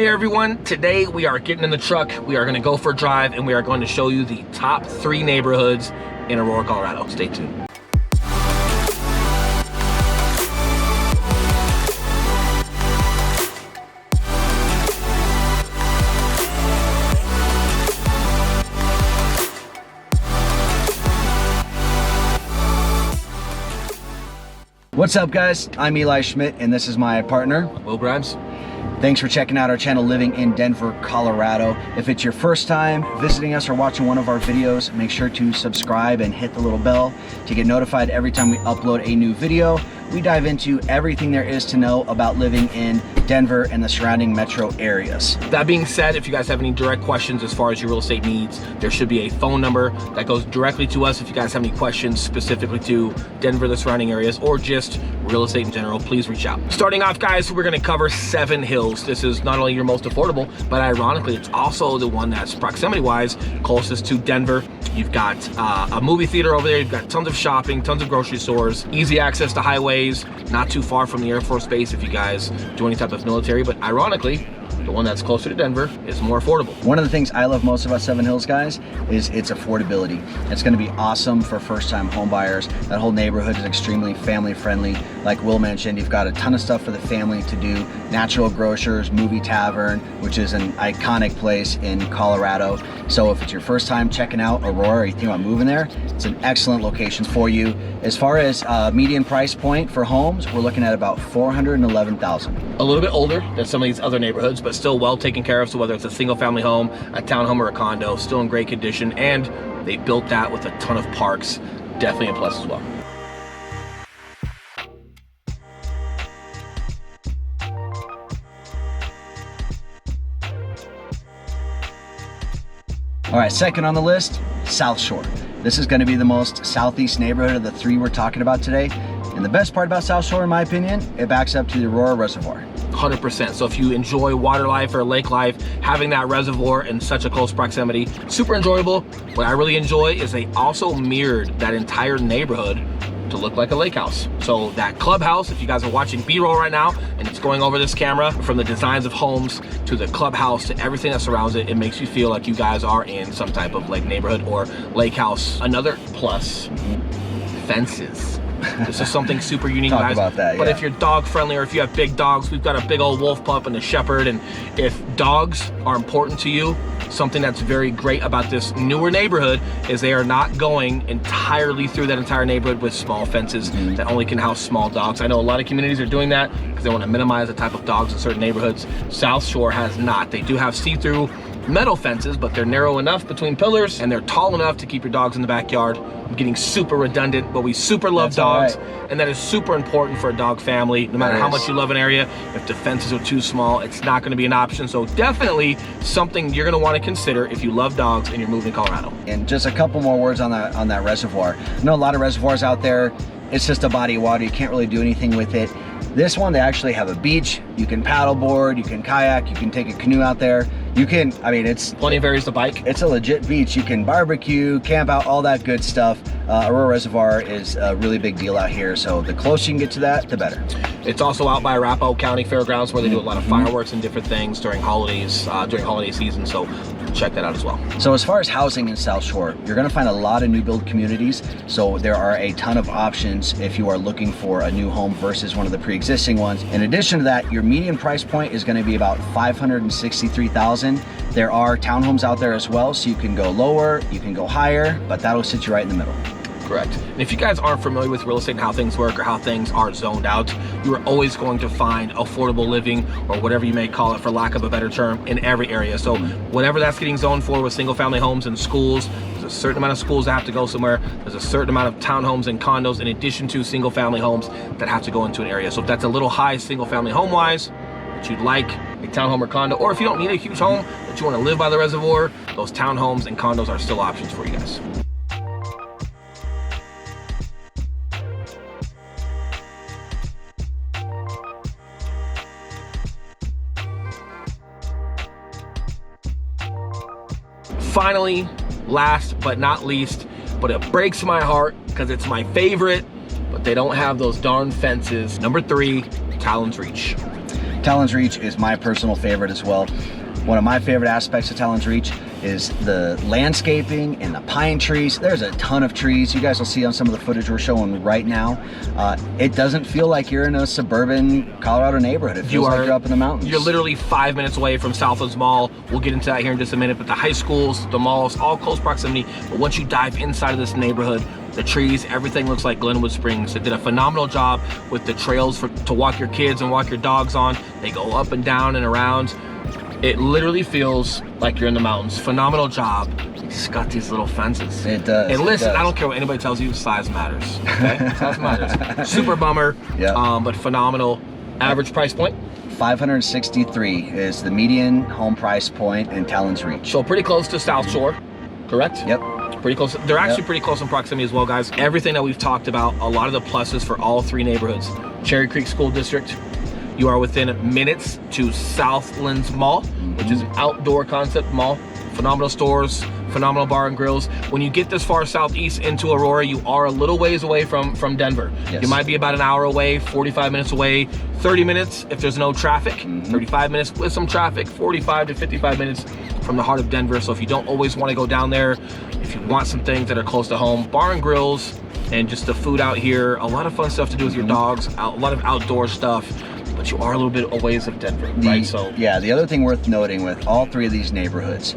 Hey everyone, today we are getting in the truck, we are gonna go for a drive, and we are going to show you the top 3 neighborhoods in Aurora, Colorado. Stay tuned. What's up guys, I'm Eli Schmidt and this is my partner, Will Grimes. Thanks for checking out our channel Living in Denver, Colorado. If it's your first time visiting us or watching one of our videos, make sure to subscribe and hit the little bell to get notified every time we upload a new video. We dive into everything there is to know about living in Denver and the surrounding metro areas. That being said, if you guys have any direct questions as far as your real estate needs, there should be a phone number that goes directly to us. If you guys have any questions specifically to Denver, the surrounding areas, or just real estate in general, please reach out. Starting off guys, we're gonna cover 7 hills. This is not only your most affordable, but ironically, it's also the one that's proximity-wise closest to Denver. You've got a movie theater over there, you've got tons of shopping, tons of grocery stores, easy access to highways, not too far from the Air Force Base if you guys do any type of military, but ironically, the one that's closer to Denver is more affordable. One of the things I love most about Seven Hills, guys, is its affordability. It's gonna be awesome for first-time home buyers. That whole neighborhood is extremely family-friendly. Like Will mentioned, you've got a ton of stuff for the family to do. Natural Grocers, Movie Tavern, which is an iconic place in Colorado. So if it's your first time checking out Aurora or you think about moving there, it's an excellent location for you. As far as median price point for homes, we're looking at about $411,000. A little bit older than some of these other neighborhoods, but still well taken care of. So whether it's a single family home, a townhome, or a condo, still in great condition. And they built that with a ton of parks. Definitely a plus as well. All right, second on the list, South Shore. This is gonna be the most southeast neighborhood of the 3 we're talking about today. And the best part about South Shore, in my opinion, it backs up to the Aurora Reservoir. 100%. So if you enjoy water life or lake life, having that reservoir in such a close proximity, super enjoyable. What I really enjoy is they also mirrored that entire neighborhood to look like a lake house. So that clubhouse, if you guys are watching B-roll right now, and it's going over this camera, from the designs of homes to the clubhouse to everything that surrounds it, it makes you feel like you guys are in some type of like neighborhood or lake house. Another plus, fences. This is something super unique, Talk guys. about that, but yeah. if you're dog friendly or if you have big dogs, we've got a big old wolf pup and a shepherd, and if dogs are important to you, something that's very great about this newer neighborhood is they are not going entirely through that entire neighborhood with small fences that only can house small dogs. I know a lot of communities are doing that because they want to minimize the type of dogs in certain neighborhoods. South Shore has not. They do have see-through metal fences, but they're narrow enough between pillars and they're tall enough to keep your dogs in the backyard. I'm getting super redundant, but we super love dogs, and that is super important for a dog family. No matter how much you love an area, if the fences are too small, it's not going to be an option. So definitely something you're going to want to consider if you love dogs and you're moving to Colorado. And just a couple more words on that reservoir. I know a lot of reservoirs out there, it's just a body of water. You can't really do anything with it. This one, they actually have a beach. You can paddleboard, you can kayak, you can take a canoe out there. You can, I mean, it's plenty of areas to bike. It's a legit beach. You can barbecue, camp out, all that good stuff. Aurora Reservoir is a really big deal out here. So the closer you can get to that, the better. It's also out by Arapahoe County Fairgrounds where they do a lot of fireworks and different things during holidays, during holiday season. So check that out as well. So as far as housing in South Shore, you're gonna find a lot of new build communities. So there are a ton of options if you are looking for a new home versus one of the pre-existing ones. In addition to that, your median price point is gonna be about $563,000. There are townhomes out there as well, so you can go lower, you can go higher, but that'll sit you right in the middle. Correct. And if you guys aren't familiar with real estate and how things work or how things are zoned out, you are always going to find affordable living, or whatever you may call it for lack of a better term, in every area. So whatever that's getting zoned for with single family homes and schools, there's a certain amount of schools that have to go somewhere. There's a certain amount of townhomes and condos in addition to single family homes that have to go into an area. So if that's a little high single family home wise, that you'd like a townhome or condo, or if you don't need a huge home that you want to live by the reservoir, those townhomes and condos are still options for you guys. Finally, last but not least, but it breaks my heart because it's my favorite, but they don't have those darn fences. Number 3, Talons Reach. Talons Reach is my personal favorite as well. One of my favorite aspects of Talons Reach is the landscaping and the pine trees. There's a ton of trees. You guys will see on some of the footage we're showing right now. It doesn't feel like you're in a suburban Colorado neighborhood. It feels like you're up in the mountains. You're literally 5 minutes away from Southlands Mall. We'll get into that here in just a minute, but the high schools, the malls, all close proximity. But once you dive inside of this neighborhood, the trees, everything looks like Glenwood Springs. They did a phenomenal job with the trails to walk your kids and walk your dogs on. They go up and down and around. It literally feels like you're in the mountains. Phenomenal job. It's got these little fences. It does. And listen, does. I don't care what anybody tells you, size matters. Okay? Size matters. Super bummer, but phenomenal. Average price point? $563 is the median home price point in Talons Reach. So pretty close to South Shore, correct? Yep. Pretty close. They're actually pretty close in proximity as well, guys. Everything that we've talked about, a lot of the pluses for all three neighborhoods. Cherry Creek School District. You are within minutes to Southlands Mall, which is an outdoor concept mall. Phenomenal stores, phenomenal bar and grills. When you get this far southeast into Aurora, you are a little ways away from Denver. Yes. You might be about an hour away, 45 minutes away, 30 minutes if there's no traffic, 35 minutes with some traffic, 45 to 55 minutes from the heart of Denver. So if you don't always want to go down there, if you want some things that are close to home, bar and grills, and just the food out here, a lot of fun stuff to do with your dogs, a lot of outdoor stuff. But you are a little bit away from Denver, right? So yeah, the other thing worth noting with all three of these neighborhoods,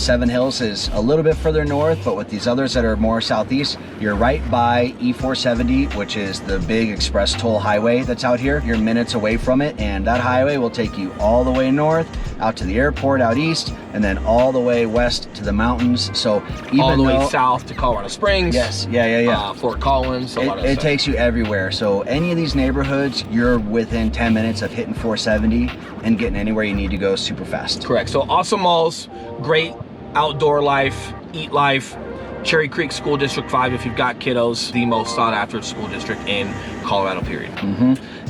Seven Hills is a little bit further north, but with these others that are more southeast, you're right by E470, which is the big express toll highway that's out here. You're minutes away from it, and that highway will take you all the way north, out to the airport out east, and then all the way west to the mountains. So even all the way south to Colorado Springs. Yes, yeah. Fort Collins. It takes you everywhere. So any of these neighborhoods, you're within 10 minutes of hitting 470 and getting anywhere you need to go super fast. Correct. So awesome malls, great outdoor life, eat life. Cherry Creek School District 5, if you've got kiddos, the most sought after school district in Colorado, period.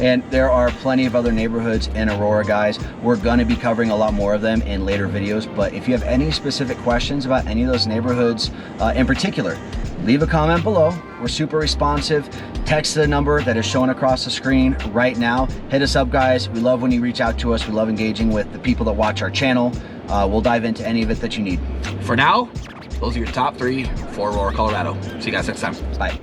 And there are plenty of other neighborhoods in Aurora, guys. We're gonna be covering a lot more of them in later videos, but if you have any specific questions about any of those neighborhoods in particular, leave a comment below. We're super responsive. Text the number that is shown across the screen right now. Hit us up, guys. We love when you reach out to us. We love engaging with the people that watch our channel. We'll dive into any of it that you need. For now, those are your top 3 for Aurora, Colorado. See you guys next time. Bye.